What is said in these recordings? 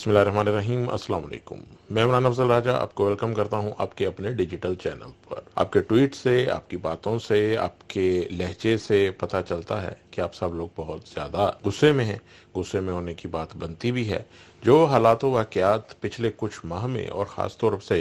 बिस्मिल्लाहिर्रहमानिर्रहीम। अस्सलाम वालेकुम। मैं इमरान अफजल राजा आपको वेलकम करता हूं आपके अपने डिजिटल चैनल पर। आपके ट्वीट से, आपकी बातों से, आपके लहजे से पता चलता है कि आप सब लोग बहुत ज़्यादा गुस्से में हैं। गुस्से में होने की बात बनती भी है। जो हालात व वाक़यात पिछले कुछ माह में और ख़ास तौर से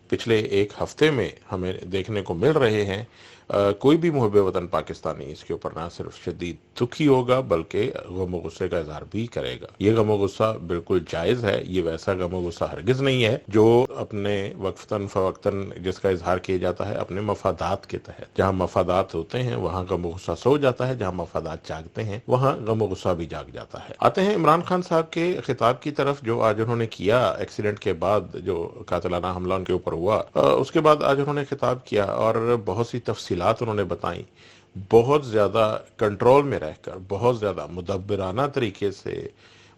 पिछले एक हफ्ते में हमें देखने को मिल रहे हैं, कोई भी मुहब्बे वतन पाकिस्तानी इसके ऊपर ना सिर्फ शदीद दुखी होगा बल्कि गम गुस्से का इजहार भी करेगा। ये गम गुस्सा बिल्कुल जायज़ है। ये वैसा गम गुस्सा हरगिज़ नहीं है जो अपने वक्फतन फ़वक्तन जिसका इजहार किया जाता है अपने मफादात के तहत। जहाँ मफादात होते हैं वहाँ गम गुस्सा सो जाता है, जहाँ मफादात जागते हैं वहाँ गम गुस्सा भी जाग जाता है। आते हैं इमरान खान साहब के खिताब की तरफ जो आज उन्होंने किया एक्सीडेंट के बाद, जो कातिलाना हमला उनके ऊपर हुआ, उसके बाद आज उन्होंने खिताब किया और बहुत सी तफसीलात उन्होंने बताई। बहुत ज़्यादा कंट्रोल में रहकर, बहुत ज़्यादा मुदब्बिराना तरीके से,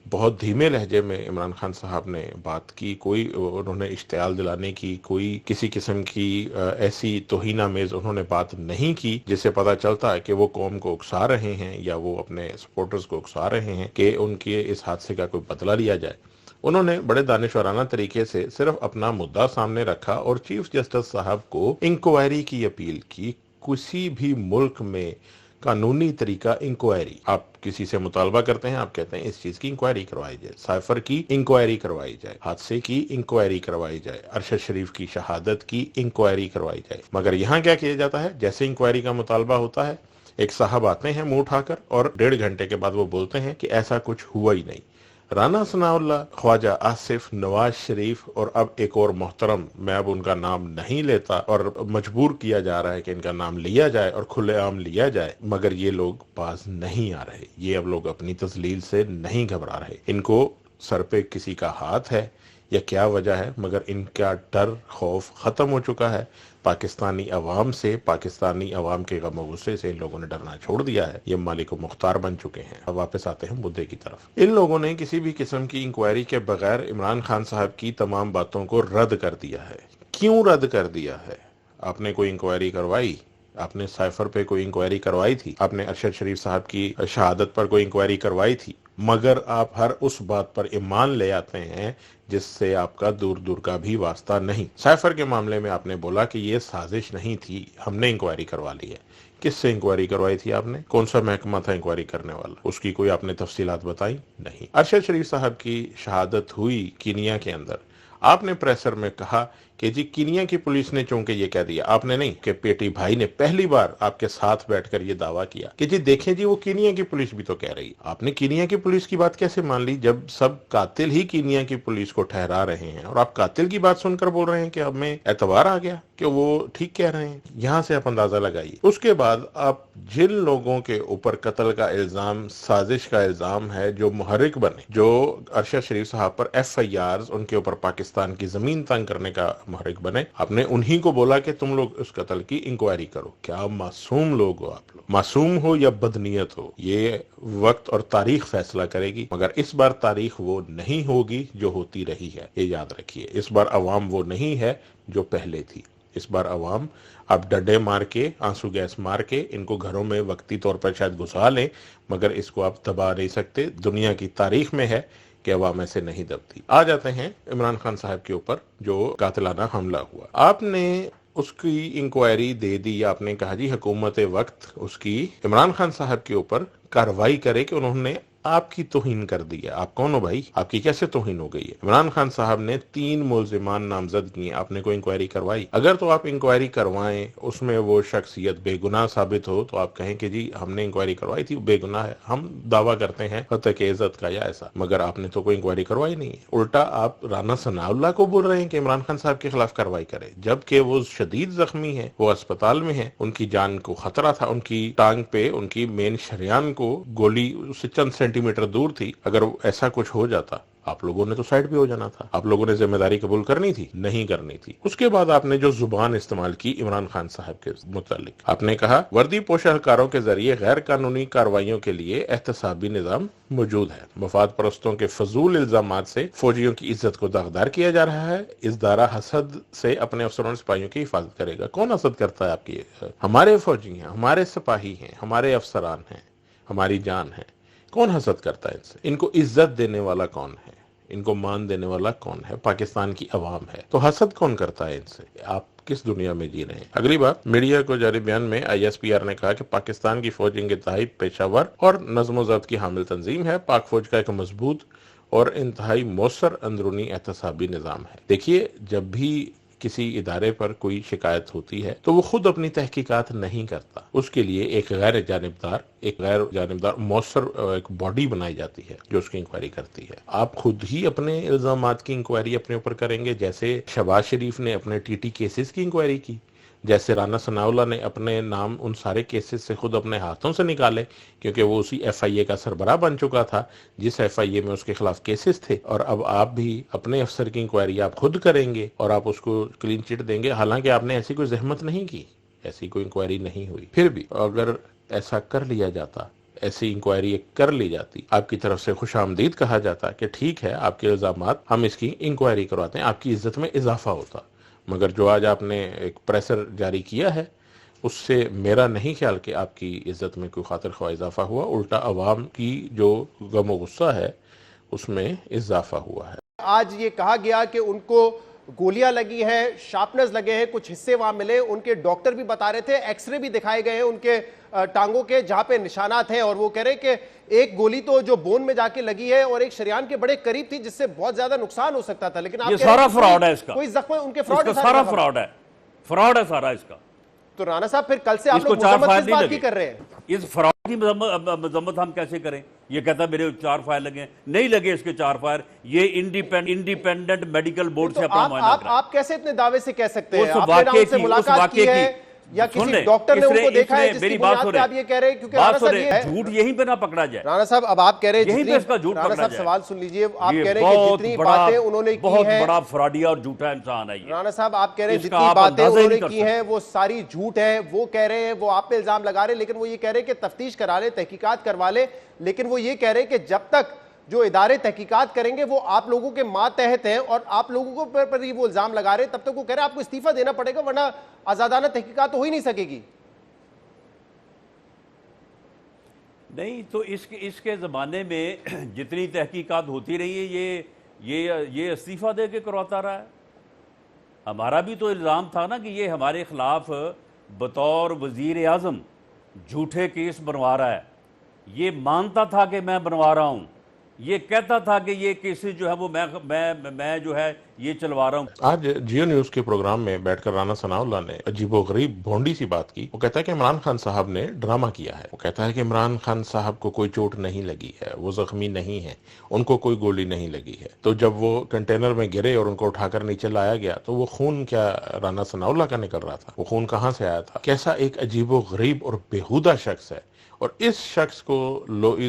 बहुत धीमे लहजे में इमरान खान साहब ने बात की। कोई उन्होंने इश्तियाल दिलाने की, कोई किसी किस्म की ऐसी तौहीनामेज़ उन्होंने बात नहीं की जिससे पता चलता है कि वो कौम को उकसा रहे हैं या वो अपने सपोर्टर्स को उकसा रहे हैं कि उनके इस हादसे का कोई बदला लिया जाए। उन्होंने बड़े दानिशवराना तरीके से सिर्फ अपना मुद्दा सामने रखा और चीफ जस्टिस साहब को इंक्वायरी की अपील की। किसी भी मुल्क में कानूनी तरीका इंक्वायरी, आप किसी से मुतालबा करते हैं, आप कहते हैं इस चीज की इंक्वायरी करवाई जाए, साइफर की इंक्वायरी करवाई जाए, हादसे की इंक्वायरी करवाई जाए, अरशद शरीफ की शहादत की इंक्वायरी करवाई जाए। मगर यहाँ क्या किया जाता है, जैसे इंक्वायरी का मुतालबा होता है, एक साहब आते हैं मुंह उठाकर और 1.5 घंटे के बाद वो बोलते हैं कि ऐसा कुछ हुआ ही नहीं। राना सनाउल्लाह, ख्वाजा आसिफ, नवाज शरीफ और अब एक और मोहतरम, मैं अब उनका नाम नहीं लेता और मजबूर किया जा रहा है कि इनका नाम लिया जाए और खुलेआम लिया जाए, मगर ये लोग बाज नहीं आ रहे। ये अब लोग अपनी तस्लील से नहीं घबरा रहे। इनको सर पे किसी का हाथ है या क्या वजह है, मगर इनका डर खौफ खत्म हो चुका है। पाकिस्तानी अवाम से, पाकिस्तानी अवाम के गम गुस्से से इन लोगों ने डरना छोड़ दिया है। ये मालिक मुख्तार बन चुके हैं। अब वापस आते हैं मुद्दे की तरफ। इन लोगों ने किसी भी किस्म की इंक्वायरी के बगैर इमरान खान साहब की तमाम बातों को रद्द कर दिया है। क्यों रद्द कर दिया है? आपने कोई इंक्वायरी करवाई? आपने साइफर पे कोई इंक्वायरी करवाई थी? आपने अरशद शरीफ साहब की शहादत पर कोई इंक्वायरी करवाई थी? मगर आप हर उस बात पर ईमान ले आते हैं जिससे आपका दूर दूर का भी वास्ता नहीं। साइफर के मामले में आपने बोला कि ये साजिश नहीं थी, हमने इंक्वायरी करवा ली है। किससे इंक्वायरी करवाई थी आपने? कौन सा महकमा था इंक्वायरी करने वाला? उसकी कोई आपने तफसीलात बताई? नहीं। अरशद शरीफ साहब की शहादत हुई कीनिया के अंदर, आपने प्रेसर में कहा कि जी कीनिया की पुलिस ने चूंकि ये कह दिया, आपने नहीं, कि पेटी भाई ने पहली बार आपके साथ बैठकर ये दावा किया कि जी देखें जी वो कीनिया की पुलिस भी तो कह रही है। आपने कीनिया की पुलिस की बात कैसे मान ली जब सब कातिल ही कीनिया की पुलिस को ठहरा रहे हैं और आप कातिल की बात सुनकर बोल रहे हैं कि हमें एतबार आ गया कि वो ठीक कह रहे हैं? यहां से आप अंदाजा लगाइए। उसके बाद आप जिन लोगों के ऊपर कत्ल का इल्जाम, साजिश का इल्जाम है, जो मुहर्रिक बने, जो अरशद शरीफ साहब पर FIRs उनके ऊपर पाकिस्तान की जमीन तंग करने का मुहर्रिक बने, आपने उन्हीं को बोला कि तुम लोग उस कत्ल की इंक्वायरी करो। क्या मासूम लोग हो आप लोग? मासूम हो या बदनीयत हो, ये वक्त और तारीख फैसला करेगी। मगर इस बार तारीख वो नहीं होगी जो होती रही है, ये याद रखिए। इस बार अवाम वो नहीं है जो पहले थी। इस बार अवाम, आप डंडे मार के, आंसू गैस मार के इनको घरों में वक्ती तौर पर शायद घुसा लें, मगर इसको आप दबा नहीं सकते। दुनिया की तारीख में है कि अवाम ऐसे नहीं दबती। आ जाते हैं इमरान खान साहब के ऊपर जो कातिलाना हमला हुआ। आपने उसकी इंक्वायरी दे दी। आपने कहा जी हुकूमत वक्त उसकी इमरान खान साहब के ऊपर कार्रवाई करे कि उन्होंने आपकी तौहीन कर दी है। आप कौन हो भाई? आपकी कैसे तौहीन हो गई है? इमरान खान साहब ने 3 मुल्जिमान नामजद किए, आपने कोई इंक्वायरी करवाई? अगर तो आप इंक्वायरी करवाएं, उसमें वो शख्सियत बेगुनाह साबित हो तो आप कहें कि जी हमने इंक्वायरी करवाई थी, बेगुनाह है, हम दावा करते हैं हत्या के इज्जत का या ऐसा। मगर आपने तो कोई इंक्वायरी करवाई नहीं है। उल्टा आप राना सनाउल्लाह को बोल रहे हैं कि इमरान खान साहब के खिलाफ कार्रवाई करे, जबकि वो शदीद जख्मी है, वो अस्पताल में है, उनकी जान को खतरा था। उनकी टांग पे, उनकी मेन शरियान को गोली उससे चंद सेंटीमीटर दूर थी। अगर ऐसा कुछ हो जाता, आप लोगों ने तो साइड पे हो जाना था। आप लोगों ने जिम्मेदारी कबूल करनी थी, नहीं करनी थी। उसके बाद आपने जो जुबान इस्तेमाल की इमरान खान साहब के मुतालिक, आपने कहा वर्दी पोशाहकारों के जरिए गैर कानूनी कार्रवाइयों के लिए एहतसाबी निजाम मौजूद है। मफाद परस्तों के फजूल इल्जामात से फौजियों की इज्जत को दागदार किया जा रहा है। इस दारा हसद से अपने अफसरों और सिपाहियों की हिफाजत करेगा। कौन हसद करता है आपकी? हमारे फौजी हैं, हमारे सिपाही हैं, हमारे अफसरान हैं, हमारी जान है। कौन हसद करता है इनसे? इनको इज्जत देने वाला कौन है? ان کو مان دینے والا کون ہے؟ پاکستان کی عوام ہے۔ تو حسد کون کرتا ہے ان سے؟ آپ کس دنیا میں جی رہے ہیں؟ اگلی بات، میڈیا کو جاری بیان میں آئی ایس پی آر نے کہا کہ پاکستان کی فوج انتہائی پیشہ ور اور نظم و ضبط کی حامل تنظیم ہے۔ پاک فوج کا ایک مضبوط اور انتہائی مؤثر اندرونی احتسابی نظام ہے۔ دیکھیے، جب بھی کسی ادارے پر کوئی شکایت ہوتی ہے تو وہ خود اپنی تحقیقات نہیں کرتا، اس کے لیے ایک غیر جانبدار مؤثر ایک باڈی بنائی جاتی ہے جو اس کی انکوائری کرتی ہے۔ آپ خود ہی اپنے الزامات کی انکوائری اپنے اوپر کریں گے، جیسے شہباز شریف نے اپنے ٹی ٹی کیسز کی انکوائری کی، جیسے رانا ثناء اللہ نے اپنے نام ان سارے کیسز سے خود اپنے ہاتھوں سے نکالے، کیونکہ وہ اسی ایف آئی اے کا سربراہ بن چکا تھا جس ایف آئی اے میں اس کے خلاف کیسز تھے۔ اور اب آپ بھی اپنے افسر کی انکوائری آپ خود کریں گے اور آپ اس کو کلین چٹ دیں گے، حالانکہ آپ نے ایسی کوئی زحمت نہیں کی، ایسی کوئی انکوائری نہیں ہوئی۔ پھر بھی اگر ایسا کر لیا جاتا، ایسی انکوائری کر لی جاتی، آپ کی طرف سے خوش آمدید کہا جاتا کہ ٹھیک ہے، آپ کے الزامات ہم اس کی انکوائری کرواتے ہیں، آپ کی عزت میں اضافہ ہوتا۔ مگر جو آج آپ نے ایک پریسر جاری کیا ہے، اس سے میرا نہیں خیال کہ آپ کی عزت میں کوئی خاطر خواہ اضافہ ہوا، الٹا عوام کی جو غم و غصہ ہے اس میں اضافہ ہوا ہے۔ آج یہ کہا گیا کہ ان کو گولیاں لگی ہیں، شارپنرز لگے ہیں، کچھ حصے وہاں ملے، ان کے ڈاکٹر بھی بتا رہے تھے، ایکس رے بھی دکھائے گئے ہیں ان کے ٹانگوں کے جہاں پہ نشانات ہیں، اور وہ کہہ رہے کہ ایک گولی تو جو بون میں جا کے لگی ہے اور ایک شریان کے بڑے قریب تھی جس سے بہت زیادہ نقصان ہو سکتا تھا، لیکن آپ یہ سارا فراڈ ہے اس کا، کوئی زخم ان کے سارا فراڈ ہے سارا اس کا۔ تو رانا صاحب پھر کل سے آپ لوگ مذمت کس بات کی کر رہے ہیں؟ اس فراڈ کی مذمت ہم کیسے کریں؟ یہ کہتا ہے میرے 4 فائر لگے ہیں، نہیں لگے اس کے 4 فائر، یہ انڈیپینڈنٹ میڈیکل بورڈ سے اپنا معائنہ کرا۔ آپ کیسے اتنے دعوے سے کہہ سکتے ہیں؟ آپ نے نہ ان سے ملاقات کی ہے یا کسی ڈاکٹر نے ان کو دیکھا ہے جس کی بنیاد پہ آپ یہ کہہ رہے ہیں؟ کیونکہ رانا صاحب یہ جھوٹ یہیں پہ نہ پکڑا جائے۔ رانا صاحب اب آپ کہہ رہے ہیں یہیں پہ اس کا جھوٹ پکڑا جائے۔ رانا صاحب سوال سن لیجئے، آپ کہہ رہے ہیں کہ جتنی باتیں انہوں نے کی ہیں، بہت بڑا فراڈیا اور جھوٹا انسان ہے یہ۔ رانا صاحب آپ کہہ رہے ہیں جتنی باتیں انہوں نے کی ہیں وہ ساری جھوٹ ہے، وہ کہہ رہے ہیں، وہ آپ پہ الزام لگا رہے ہیں، لیکن وہ یہ کہہ رہے ہیں کہ تفتیش کرا لیں، تحقیقات کروا لیں، لیکن وہ یہ کہہ رہے ہیں کہ جب تک جو ادارے تحقیقات کریں گے وہ آپ لوگوں کے ماتحت ہیں اور آپ لوگوں پر ہی وہ الزام لگا رہے ہیں، تب تک وہ کہہ رہے ہیں آپ کو استعفیٰ دینا پڑے گا ورنہ آزادانہ تحقیقات تو ہو ہی نہیں سکے گی۔ نہیں تو اس کے زمانے میں جتنی تحقیقات ہوتی رہی ہے یہ استعفیٰ دے کے کرواتا رہا ہے۔ ہمارا بھی تو الزام تھا نا کہ یہ ہمارے خلاف بطور وزیر اعظم جھوٹے کیس بنوا رہا ہے، یہ مانتا تھا کہ میں بنوا رہا ہوں، یہ کہتا تھا کہ یہ کیسز جو ہے وہ میں جو ہے یہ چلوا رہا ہوں۔ آج جیو نیوز کے پروگرام میں بیٹھ کر رانا ثناء اللہ نے عجیب و غریب بھونڈی سی بات کی۔ وہ کہتا ہے کہ عمران خان صاحب نے ڈرامہ کیا ہے، وہ کہتا ہے کہ عمران خان صاحب کو کوئی چوٹ نہیں لگی ہے، وہ زخمی نہیں ہے، ان کو کوئی گولی نہیں لگی ہے۔ تو جب وہ کنٹینر میں گرے اور ان کو اٹھا کر نیچے لایا گیا تو وہ خون کیا رانا ثناء اللہ کا نکل رہا تھا؟ وہ خون کہاں سے آیا تھا؟ کیسا ایک عجیب و غریب اور بیہودہ شخص ہے، اور اس شخص کو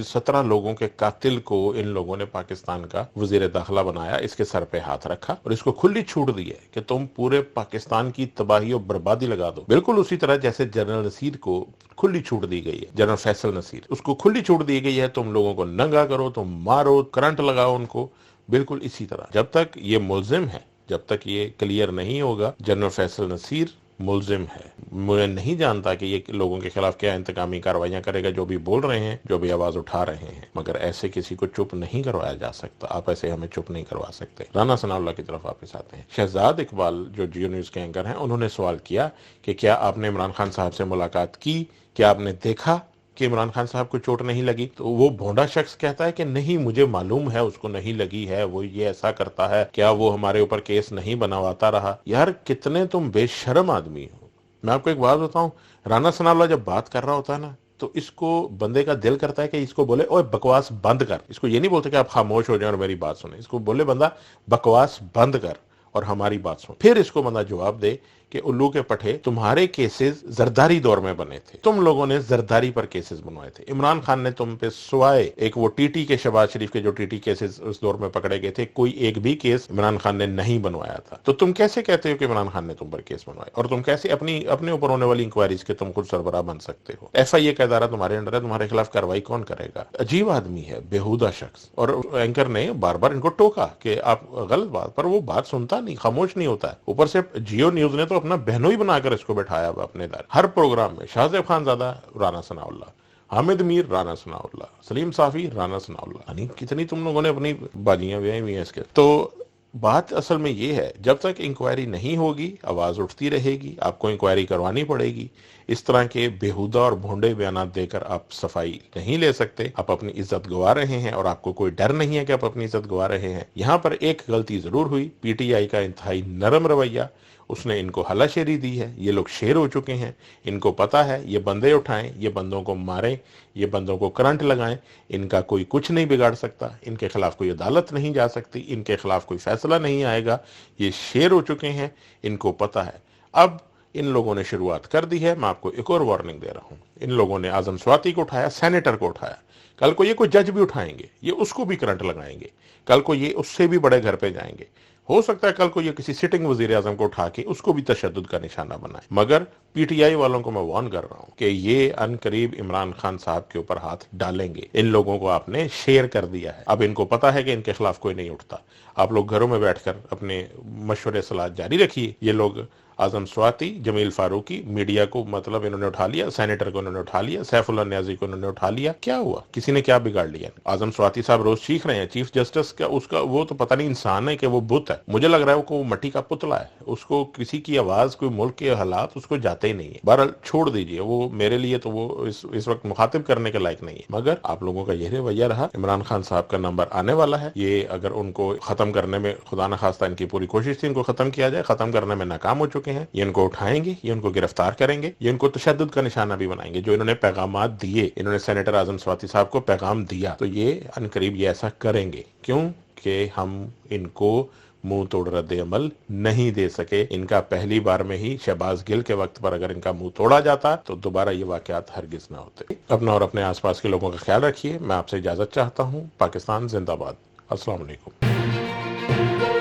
17 لوگوں کے قاتل کو ان لوگوں نے پاکستان کا وزیر داخلہ بنایا، اس کے سر پہ ہاتھ رکھا اور اس کو کھلی چھوٹ دی ہے کہ تم پورے پاکستان کی تباہی اور بربادی لگا دو، بالکل اسی طرح جیسے جنرل نصیر کو کھلی چھوٹ دی گئی ہے، جنرل فیصل نصیر، اس کو کھلی چھوٹ دی گئی ہے، تم لوگوں کو ننگا کرو، تم مارو، کرنٹ لگاؤ ان کو، بالکل اسی طرح۔ جب تک یہ ملزم ہے، جب تک یہ کلیئر نہیں ہوگا جنرل فیصل نصیر ملزم ہے، مجھے نہیں جانتا کہ یہ لوگوں کے خلاف کیا انتقامی کارروائیاں کرے گا جو بھی بول رہے ہیں، جو بھی آواز اٹھا رہے ہیں، مگر ایسے کسی کو چپ نہیں کروایا جا سکتا، آپ ایسے ہمیں چپ نہیں کروا سکتے۔ رانا ثناء اللہ کی طرف واپس آتے ہیں۔ شہزاد اقبال جو جیو نیوز کے اینکر ہیں، انہوں نے سوال کیا کہ کیا آپ نے عمران خان صاحب سے ملاقات کی، کیا آپ نے دیکھا کہ عمران خان صاحب کو چوٹ نہیں لگی؟ تو وہ بھونڈا شخص کہتا ہے کہ نہیں، مجھے معلوم ہے اس کو نہیں لگی ہے، وہ یہ ایسا کرتا ہے، کیا وہ ہمارے اوپر کیس نہیں بنواتا رہا؟ یار کتنے تم بے شرم آدمی ہو۔ میں آپ کو ایک بات بتاؤں، رانا ثناء اللہ جب بات کر رہا ہوتا ہے نا تو اس کو بندے کا دل کرتا ہے کہ اس کو بولے اوے بکواس بند کر، اس کو یہ نہیں بولتے کہ آپ خاموش ہو جائیں اور میری بات سنیں، اس کو بولے بندہ بکواس بند کر اور ہماری بات سن، پھر اس کو بندہ جواب دے کہ الو کے پٹھے تمہارے کیسز زرداری دور میں بنے تھے، تم لوگوں نے زرداری پر کیسز بنوائے تھے، عمران خان نے تم پہ سوائے ایک وہ ٹی ٹی کے شہباز شریف کے جو ٹی ٹی کیسز اس دور میں پکڑے گئے تھے، کوئی ایک بھی کیس عمران خان نے نہیں بنوایا تھا۔ تو تم کیسے کہتے ہو کہ عمران خان نے تم پر کیس بنوائے، اور تم کیسے اپنے اوپر ہونے والی انکوائریز کے تم خود سربراہ بن سکتے ہو؟ ایف آئی اے کا ادارہ تمہارے انڈر ہے، تمہارے خلاف کارروائی کون کرے گا؟ عجیب آدمی ہے، بیہودہ شخص۔ اور اینکر نے بار بار ان کو ٹوکا کہ آپ غلط بات پر، وہ بات سنتا نہیں، خاموش نہیں ہوتا ہے۔ اوپر سے جیو نیوز نے تو اپنا بہنوئی بنا کر اس کو بٹھایا اپنے دار ہر پروگرام میں، شاہ زیب خان زادہ رانا ثناء اللہ، हामिद मीर राना सनाउल्लाह, सलीम साफी राना सनाउल्लाह, यानी कितनी तुम लोगों ने अपनी बाजियां ब्याई हुई हैं इसके। तो बात असल में ये है, जब तक इंक्वायरी नहीं होगी आवाज उठती रहेगी, आपको इंक्वायरी करवानी पड़ेगी। इस तरह के बेहुदा और भोंडे बयान देकर आप सफाई नहीं ले सकते। आप अपनी इज्जत गवा रहे हैं और आपको कोई डर नहीं है कि आप अपनी इज्जत गवा रहे हैं। यहाँ पर एक गलती जरूर हुई, पीटीआई का इंतहाई नरम रवैया, उसने इनको हलाशेरी दी है। ये लोग शेर हो चुके हैं, इनको पता है ये बंदे उठाएं, ये बंदों को मारें, ये बंदों को करंट लगाएं, इनका कोई कुछ नहीं बिगाड़ सकता, इनके खिलाफ कोई अदालत नहीं जा सकती, इनके खिलाफ कोई फैसला नहीं आएगा। ये शेर हो चुके हैं, इनको पता है। अब इन लोगों ने शुरुआत कर दी है। मैं आपको एक और वार्निंग दे रहा हूं, इन लोगों ने आजम स्वाति को उठाया, सेनेटर को उठाया, कल को ये कोई जज भी उठाएंगे, ये उसको भी करंट लगाएंगे, कल को ये उससे भी बड़े घर पे जाएंगे। हो सकता है कल को ये किसी सिटिंग वजीर आजम को उठा के उसको भी तशद्दुद का निशाना बनाए। मगर पीटीआई वालों को मैं वार्न कर रहा हूं कि ये अनकरीब इमरान खान साहब के ऊपर हाथ डालेंगे। इन लोगों को आपने शेयर कर दिया है, अब इनको पता है कि इनके खिलाफ कोई नहीं उठता। आप लोग घरों में बैठकर अपने मशवरे सलाह जारी रखिए। ये लोग आजम स्वाति, जमील फारूकी, मीडिया को मतलब इन्होंने उठा लिया, सेनेटर को इन्होंने उठा लिया, सैफुल्लाह न्याजी को इन्होंने उठा लिया। क्या हुआ? किसी ने क्या बिगाड़ लिया? आजम स्वाति साहब रोज सीख रहे हैं, चीफ जस्टिस का उसका वो तो पता नहीं इंसान है कि वो बुत है। मुझे लग रहा है वो मट्टी का पुतला है, उसको किसी की आवाज, कोई मुल्क के हालात उसको जाते ही नहीं है। बहरहाल छोड़ दीजिए, वो मेरे लिए तो वो इस वक्त मुखातिब करने के लायक नहीं है। मगर आप लोगों का यही रवैया रहा। इमरान खान साहब का नंबर आने वाला है। ये अगर उनको खत्म करने में, खुदा न खास्ता इनकी पूरी कोशिश थी इनको खत्म किया जाए, खत्म करने में नाकाम हो चुके हैं। ये इनको उठाएंगे, ये उनको गिरफ्तार करेंगे, ये उनको तशद्दुद का निशाना भी बनाएंगे। जो इन्होंने पैगामात दिए, इन्होंने सेनेटर आजम स्वाति साहब को पैगाम दिया, तो ये अनकरीब ये ऐसा करेंगे। क्यों? कि हम इनको मुंह तोड़ रद्द अमल नहीं दे सके। इनका पहली बार में ही शहबाज गिल के वक्त पर अगर इनका मुंह तोड़ा जाता तो दोबारा ये वाकयात हरगिज ना होते। अपना और अपने आसपास के लोगों का ख्याल रखिए। मैं आपसे इजाजत चाहता हूँ। पाकिस्तान जिंदाबाद। अस्सलाम वालेकुम।